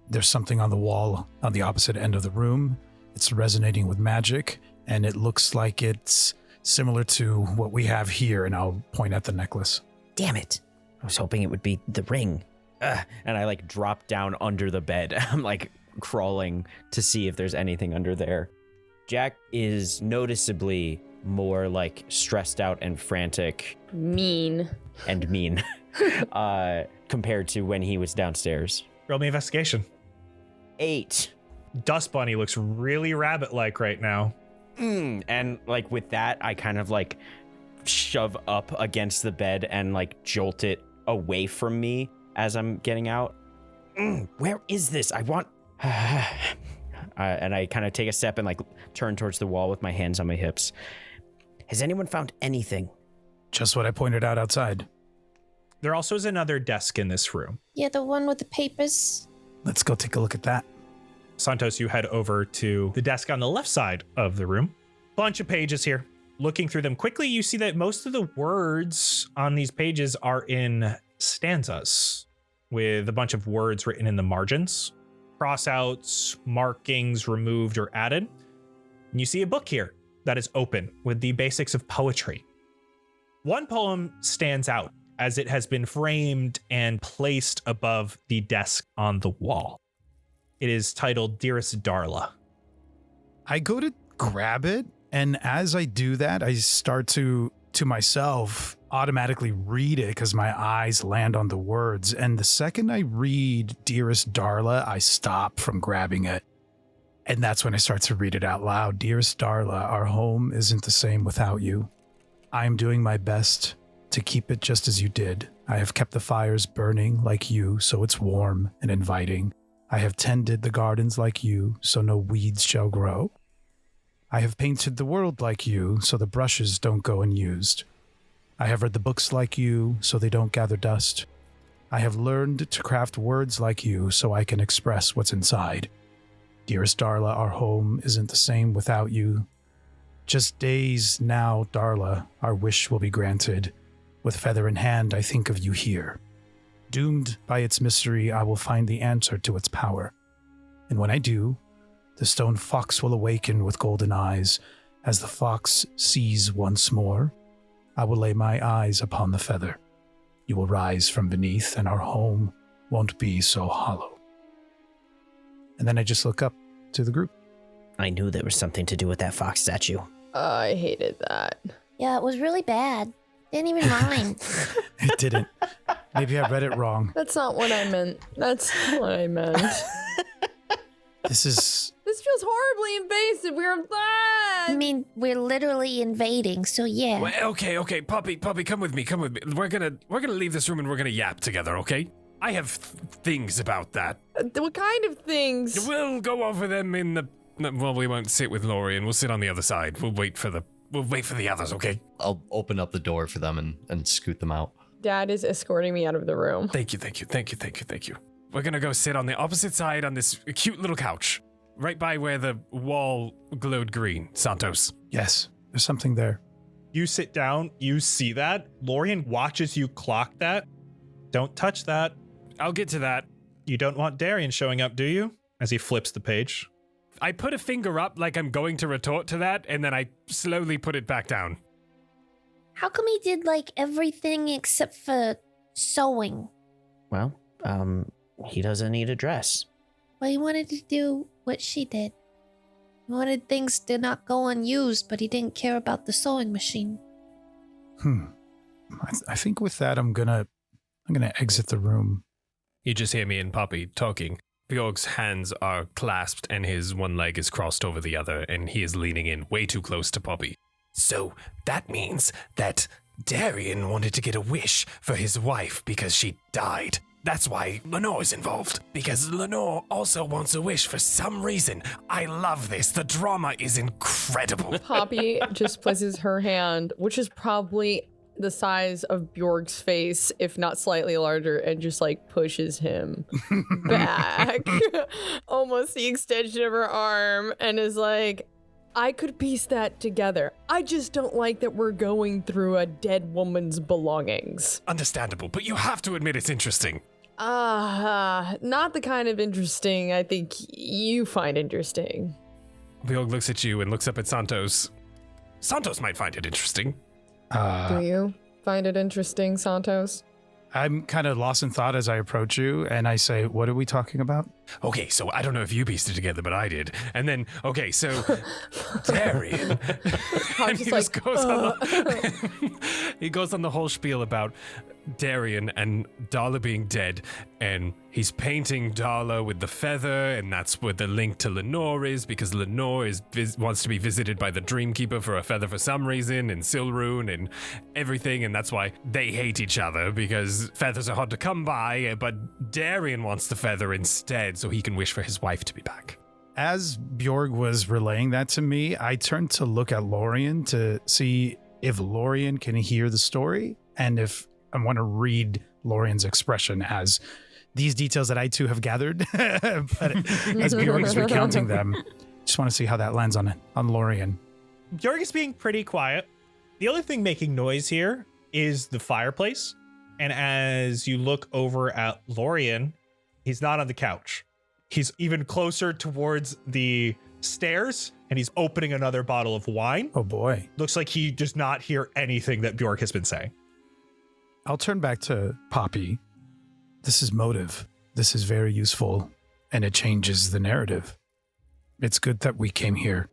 There's something on the wall on the opposite end of the room. It's resonating with magic, and it looks like it's similar to what we have here, and I'll point at the necklace. Damn it. I was hoping it would be the ring. And I drop down under the bed. I'm crawling to see if there's anything under there. Jack is noticeably more stressed out and frantic. Mean. Compared to when he was downstairs. Roll me investigation. 8. Dust Bunny looks really rabbit-like right now. And with that, I kind of shove up against the bed and jolt it away from me as I'm getting out. Where is this? I want... and I kind of take a step and turn towards the wall with my hands on my hips. Has anyone found anything? Just what I pointed out outside. There also is another desk in this room. Yeah, the one with the papers. Let's go take a look at that. Santos, you head over to the desk on the left side of the room. Bunch of pages here. Looking through them quickly, you see that most of the words on these pages are in stanzas with a bunch of words written in the margins. Crossouts, markings removed or added. And you see a book here that is open with the basics of poetry. One poem stands out. as it has been framed and placed above the desk on the wall. It is titled Dearest Darla. I go to grab it, and as I do that, I start to myself automatically read it because my eyes land on the words. And the second I read Dearest Darla, I stop from grabbing it. And that's when I start to read it out loud. Dearest Darla, our home isn't the same without you. I am doing my best to keep it just as you did. I have kept the fires burning like you, so it's warm and inviting. I have tended the gardens like you, so no weeds shall grow. I have painted the world like you, so the brushes don't go unused. I have read the books like you, so they don't gather dust. I have learned to craft words like you, so I can express what's inside. Dearest Darla, our home isn't the same without you. Just days now, Darla, our wish will be granted. With feather in hand, I think of you here. Doomed by its mystery, I will find the answer to its power. And when I do, the stone fox will awaken with golden eyes. As the fox sees once more, I will lay my eyes upon the feather. You will rise from beneath, and our home won't be so hollow. And then I just look up to the group. I knew there was something to do with that fox statue. I hated that. Yeah, it was really bad. Didn't even rhyme. It didn't. Maybe I read it wrong. That's not what I meant. That's not what I meant. This feels horribly invasive. We're bad. I mean, we're literally invading, so yeah. Well, okay, Puppy, come with me. We're gonna leave this room and we're gonna yap together, okay? I have things about that. What kind of things? We'll go over them in the. Well, we won't sit with Lorian. We'll sit on the other side. We'll wait for the others, okay? I'll open up the door for them and scoot them out. Dad is escorting me out of the room. Thank you. We're gonna go sit on the opposite side on this cute little couch, right by where the wall glowed green. Santos. Yes, there's something there. You sit down, you see that. Lorian watches you clock that. Don't touch that. I'll get to that. You don't want Darian showing up, do you? As he flips the page. I put a finger up like I'm going to retort to that, and then I slowly put it back down. How come he did like everything except for sewing? Well, he doesn't need a dress. Well, he wanted to do what she did. He wanted things to not go unused, but he didn't care about the sewing machine. I think with that, I'm gonna exit the room. You just hear me and Poppy talking. Bjorg's hands are clasped and his one leg is crossed over the other, and he is leaning in way too close to Poppy. So that means that Darian wanted to get a wish for his wife because she died. That's why Lenore's involved. Because Lenore also wants a wish for some reason. I love this. The drama is incredible. Poppy just places her hand, which is probably the size of Bjorg's face, if not slightly larger, and just like pushes him back. Almost the extension of her arm, and is like, I could piece that together. I just don't like that we're going through a dead woman's belongings. Understandable, but you have to admit it's interesting. Not the kind of interesting I think you find interesting. Bjorg looks at you and looks up at Santos. Santos might find it interesting. Do you find it interesting, Santos? I'm kind of lost in thought as I approach you, and I say, what are we talking about? Okay, so I don't know if you pieced it together, but I did. And then, okay, so Darian. And he just goes on he goes on the whole spiel about Darian and Darla being dead, and he's painting Darla with the feather, and that's where the link to Lenore is, because Lenore wants to be visited by the Dreamkeeper for a feather for some reason, and Silrune and everything, and that's why they hate each other, because feathers are hard to come by, but Darian wants the feather instead, so he can wish for his wife to be back. As Bjorg was relaying that to me, I turned to look at Lorian to see if Lorian can hear the story, and if I want to read Lorian's expression as these details that I too have gathered, but as Bjorg is recounting them, just want to see how that lands on Lorian. Bjorg is being pretty quiet. The only thing making noise here is the fireplace. And as you look over at Lorian, he's not on the couch. He's even closer towards the stairs, and he's opening another bottle of wine. Oh boy. Looks like he does not hear anything that Bjorg has been saying. I'll turn back to Poppy. This is motive. This is very useful, and it changes the narrative. It's good that we came here.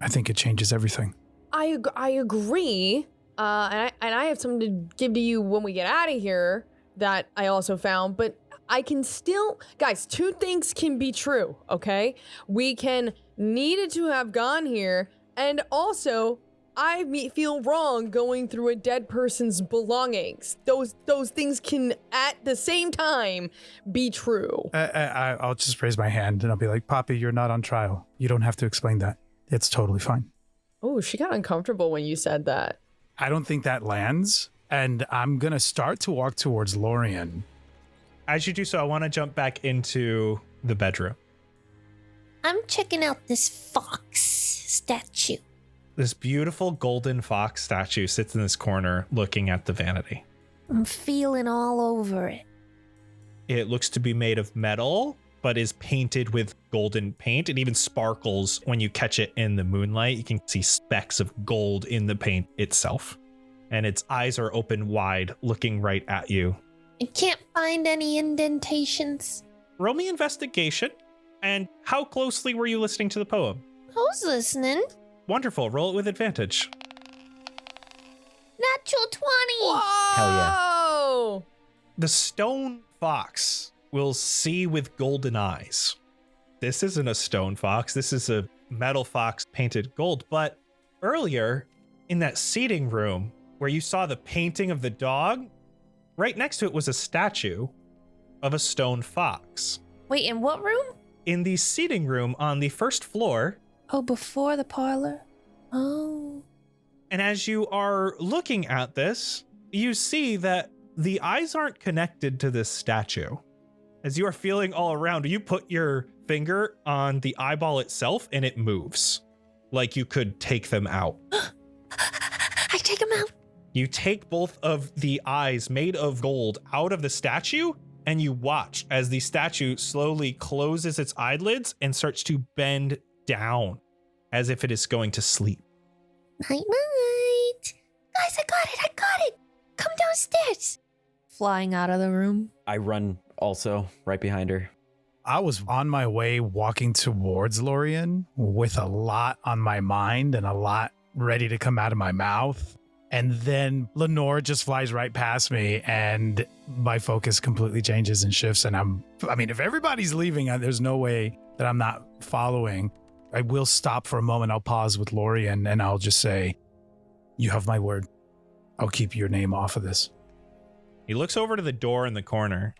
I think it changes everything. I agree. And I have something to give to you when we get out of here that I also found, but I can still, guys, two things can be true, okay? We can needed to have gone here, and also I feel wrong going through a dead person's belongings. Those things can at the same time be true. I'll just raise my hand and I'll be like, Poppy, you're not on trial. You don't have to explain that. It's totally fine. Oh, she got uncomfortable when you said that. I don't think that lands, and I'm going to start to walk towards Lorien. As you do so, I want to jump back into the bedroom. I'm checking out this fox statue. This beautiful golden fox statue sits in this corner looking at the vanity. I'm feeling all over it. It looks to be made of metal, but is painted with golden paint. It even sparkles when you catch it in the moonlight. You can see specks of gold in the paint itself. And its eyes are open wide, looking right at you. I can't find any indentations. Roll me investigation. And how closely were you listening to the poem? I was listening. Wonderful. Roll it with advantage. Natural 20. Whoa! Hell yeah. The stone fox will see with golden eyes. This isn't a stone fox. This is a metal fox painted gold. But earlier in that seating room where you saw the painting of the dog, right next to it was a statue of a stone fox. Wait, in what room? In the seating room on the first floor. Oh, before the parlor? Oh. And as you are looking at this, you see that the eyes aren't connected to this statue. As you are feeling all around, you put your finger on the eyeball itself and it moves. Like you could take them out. I take them out. You take both of the eyes made of gold out of the statue and you watch as the statue slowly closes its eyelids and starts to bend down as if it is going to sleep. Night, night. Guys, I got it. Come downstairs. Flying out of the room. I run also right behind her. I was on my way walking towards Lorien with a lot on my mind and a lot ready to come out of my mouth. And then Lenore just flies right past me and my focus completely changes and shifts. And if everybody's leaving, there's no way that I'm not following. I will stop for a moment. I'll pause with Lorien and I'll just say, you have my word. I'll keep your name off of this. He looks over to the door in the corner.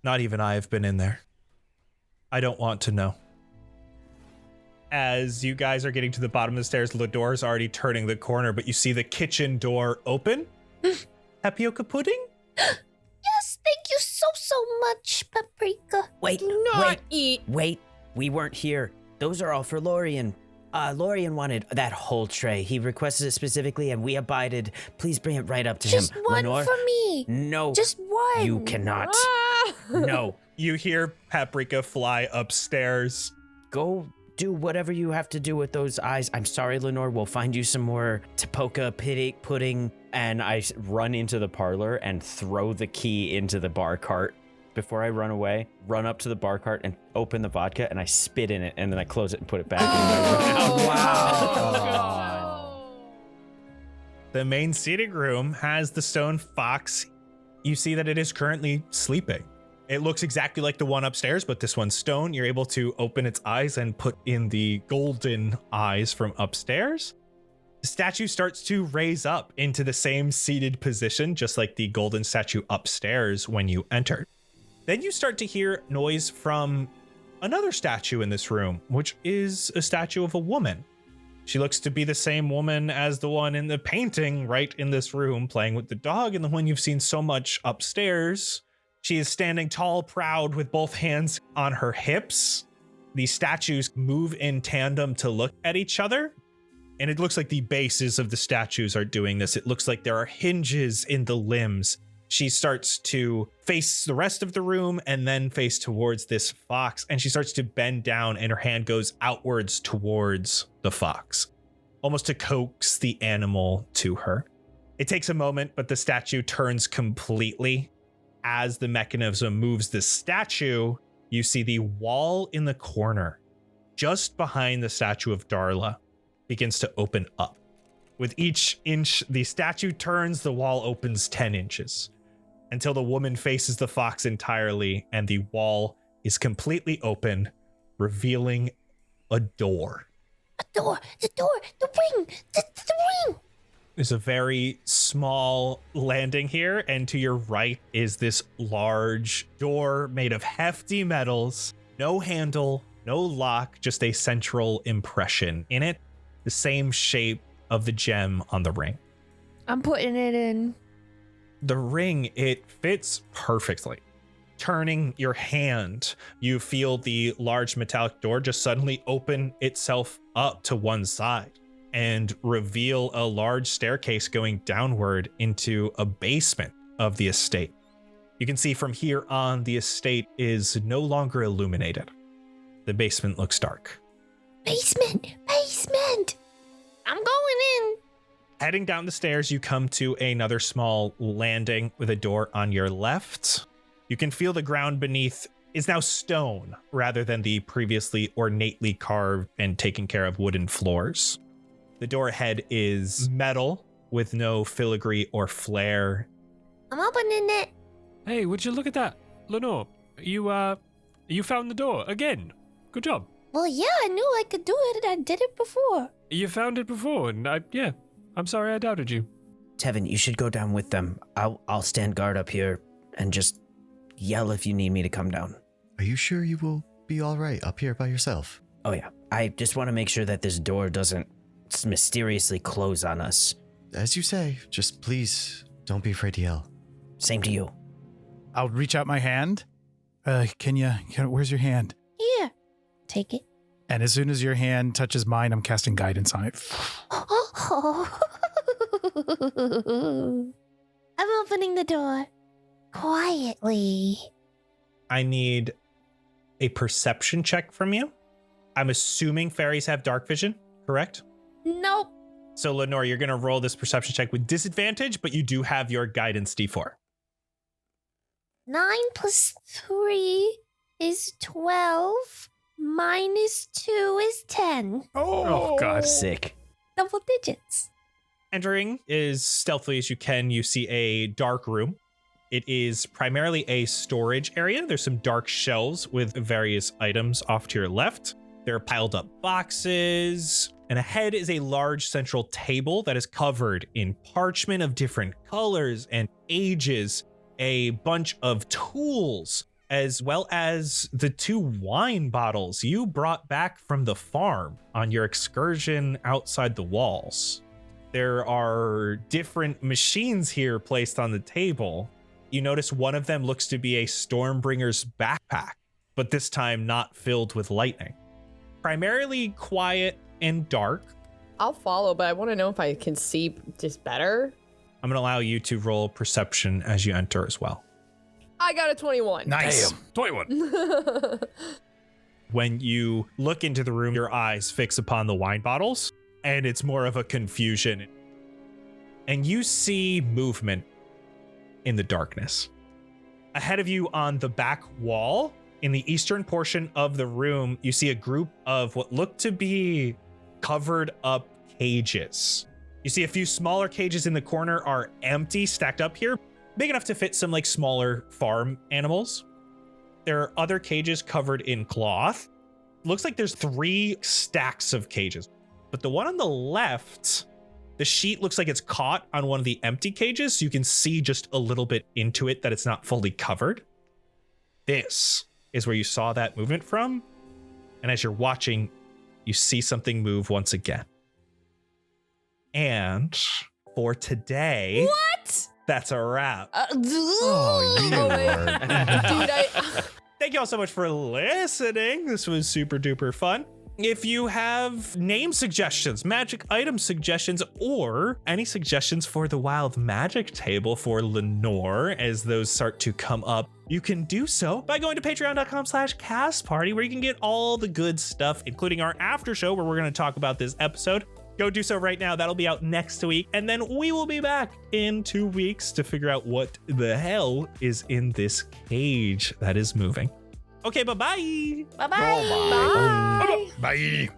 Not even I have been in there. I don't want to know. As you guys are getting to the bottom of the stairs, the door is already turning the corner, but you see the kitchen door open. Tapioca pudding? Yes, thank you so much, Paprika. Wait, wait. We weren't here. Those are all for Lorien. Lorien wanted that whole tray. He requested it specifically and we abided. Please bring it right up to him. Just one Lenore? for me. No. Just one. You cannot. No. You hear Paprika fly upstairs. Go do whatever you have to do with those eyes. I'm sorry, Lenore. We'll find you some more tapoca pudding. And I run into the parlor and throw the key into the bar cart. Before I run away, run up to the bar cart and open the vodka and I spit in it and then I close it and put it back. Wow. The main seating room has the stone fox. You see that it is currently sleeping. It looks exactly like the one upstairs, but this one's stone. You're able to open its eyes and put in the golden eyes from upstairs. The statue starts to raise up into the same seated position, just like the golden statue upstairs when you entered. Then you start to hear noise from another statue in this room, which is a statue of a woman. She looks to be the same woman as the one in the painting right in this room playing with the dog and the one you've seen so much upstairs. She is standing tall, proud with both hands on her hips. The statues move in tandem to look at each other. And it looks like the bases of the statues are doing this. It looks like there are hinges in the limbs. She starts to face the rest of the room and then face towards this fox. And she starts to bend down and her hand goes outwards towards the fox, almost to coax the animal to her. It takes a moment, but the statue turns completely. As the mechanism moves the statue, you see the wall in the corner, just behind the statue of Darla, begins to open up. With each inch the statue turns, the wall opens 10 inches until the woman faces the fox entirely and the wall is completely open, revealing a door. A door, the ring, the ring. There's a very small landing here, and to your right is this large door made of hefty metals, no handle, no lock, just a central impression in it, the same shape of the gem on the ring. I'm putting it in. The ring, it fits perfectly. Turning your hand, you feel the large metallic door just suddenly open itself up to one side and reveal a large staircase going downward into a basement of the estate. You can see from here on, the estate is no longer illuminated. The basement looks dark. Basement. I'm going in. Heading down the stairs, you come to another small landing with a door on your left. You can feel the ground beneath is now stone rather than the previously ornately carved and taken care of wooden floors. The door ahead is metal with no filigree or flare. I'm opening it. Hey, would you look at that? Lenore, you found the door again. Good job. Well, yeah, I knew I could do it. I did it before. You found it before, and I'm sorry I doubted you. Tevin, you should go down with them. I'll stand guard up here and just yell if you need me to come down. Are you sure you will be all right up here by yourself? Oh yeah. I just want to make sure that this door doesn't mysteriously close on us. As you say, just please don't be afraid to yell. Same to you. I'll reach out my hand. Where's your hand? Here. Take it. And as soon as your hand touches mine, I'm casting guidance on it. I'm opening the door. Quietly. I need a perception check from you. I'm assuming fairies have dark vision, correct? Nope. So Lenore, you're going to roll this perception check with disadvantage, but you do have your guidance D4. 9 plus 3 is 12. Minus 2 is 10. Oh God. Sick. Double digits. Entering as stealthily as you can, you see a dark room. It is primarily a storage area. There's some dark shelves with various items off to your left. There are piled up boxes, and ahead is a large central table that is covered in parchment of different colors and ages, a bunch of tools, as well as the 2 wine bottles you brought back from the farm on your excursion outside the walls. There are different machines here placed on the table. You notice one of them looks to be a Stormbringer's backpack, but this time not filled with lightning. Primarily quiet and dark. I'll follow, but I want to know if I can see just better. I'm going to allow you to roll perception as you enter as well. I got a 21. Nice. Damn, 21. When you look into the room, your eyes fix upon the wine bottles, and it's more of a confusion. And you see movement in the darkness. Ahead of you on the back wall, in the eastern portion of the room, you see a group of what look to be covered up cages. You see a few smaller cages in the corner are empty, stacked up here, big enough to fit some like smaller farm animals. There are other cages covered in cloth. Looks like there's 3 stacks of cages, but the one on the left, the sheet looks like it's caught on one of the empty cages, so you can see just a little bit into it that it's not fully covered. This is where you saw that movement from. And as you're watching, you see something move once again. And for today, What? that's a wrap. Oh, you were. Dude, Thank you all so much for listening. This was super duper fun. If you have name suggestions, magic item suggestions, or any suggestions for the wild magic table for Lenore as those start to come up, you can do so by going to patreon.com/castparty, where you can get all the good stuff, including our after show where we're going to talk about this episode, Go do so right now. That'll be out next week. And then we will be back in 2 weeks to figure out what the hell is in this cage that is moving. Okay, bye-bye. Bye-bye. Bye.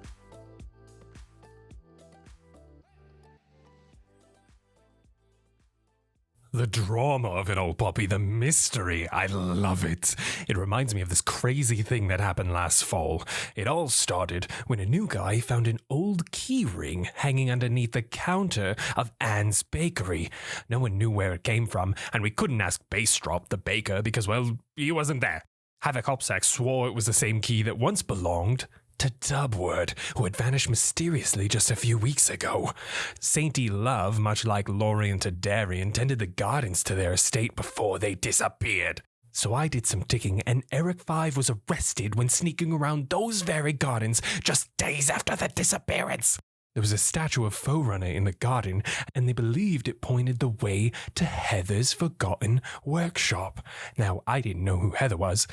The drama of it all, Poppy, the mystery. I love it. It reminds me of this crazy thing that happened last fall. It all started when a new guy found an old key ring hanging underneath the counter of Anne's bakery. No one knew where it came from, and we couldn't ask Bastrop, the baker, because, well, he wasn't there. Havoc Hopsack swore it was the same key that once belonged to Dubward, who had vanished mysteriously just a few weeks ago. Sainty Love, much like Lorien to Darian, tended the gardens to their estate before they disappeared. So I did some digging, and Eric Five was arrested when sneaking around those very gardens just days after the disappearance. There was a statue of Forerunner in the garden, and they believed it pointed the way to Heather's forgotten workshop. Now, I didn't know who Heather was,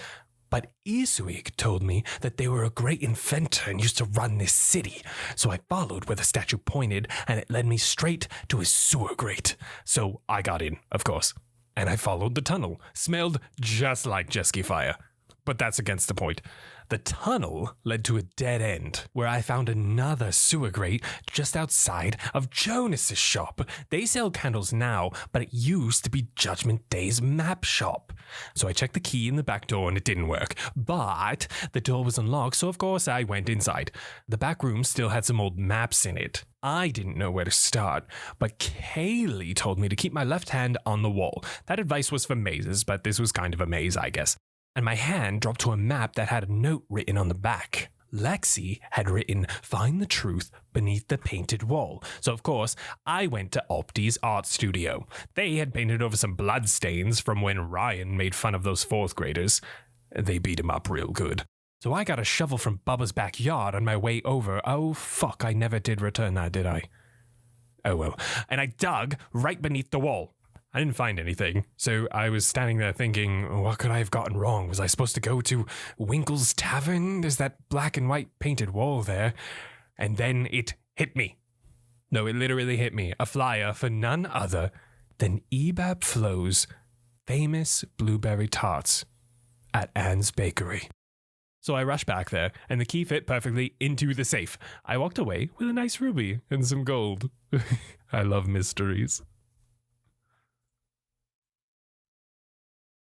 but Isuig told me that they were a great inventor and used to run this city. So I followed where the statue pointed, and it led me straight to his sewer grate. So I got in, of course. And I followed the tunnel. Smelled just like Jesky fire. But that's against the point. The tunnel led to a dead end, where I found another sewer grate just outside of Jonas's shop. They sell candles now, but it used to be Judgment Day's map shop. So I checked the key in the back door and it didn't work. But the door was unlocked, so of course I went inside. The back room still had some old maps in it. I didn't know where to start, but Kaylee told me to keep my left hand on the wall. That advice was for mazes, but this was kind of a maze, I guess. And my hand dropped to a map that had a note written on the back. Lexi had written, "Find the truth beneath the painted wall." So, of course, I went to Opti's art studio. They had painted over some bloodstains from when Ryan made fun of those fourth graders. They beat him up real good. So I got a shovel from Bubba's backyard on my way over. Oh, fuck, I never did return that, did I? Oh, well. And I dug right beneath the wall. I didn't find anything, so I was standing there thinking, what could I have gotten wrong? Was I supposed to go to Winkle's Tavern? There's that black and white painted wall there. And then it hit me. No, it literally hit me. A flyer for none other than Ebab Flo's famous blueberry tarts at Anne's Bakery. So I rushed back there, and the key fit perfectly into the safe. I walked away with a nice ruby and some gold. I love mysteries.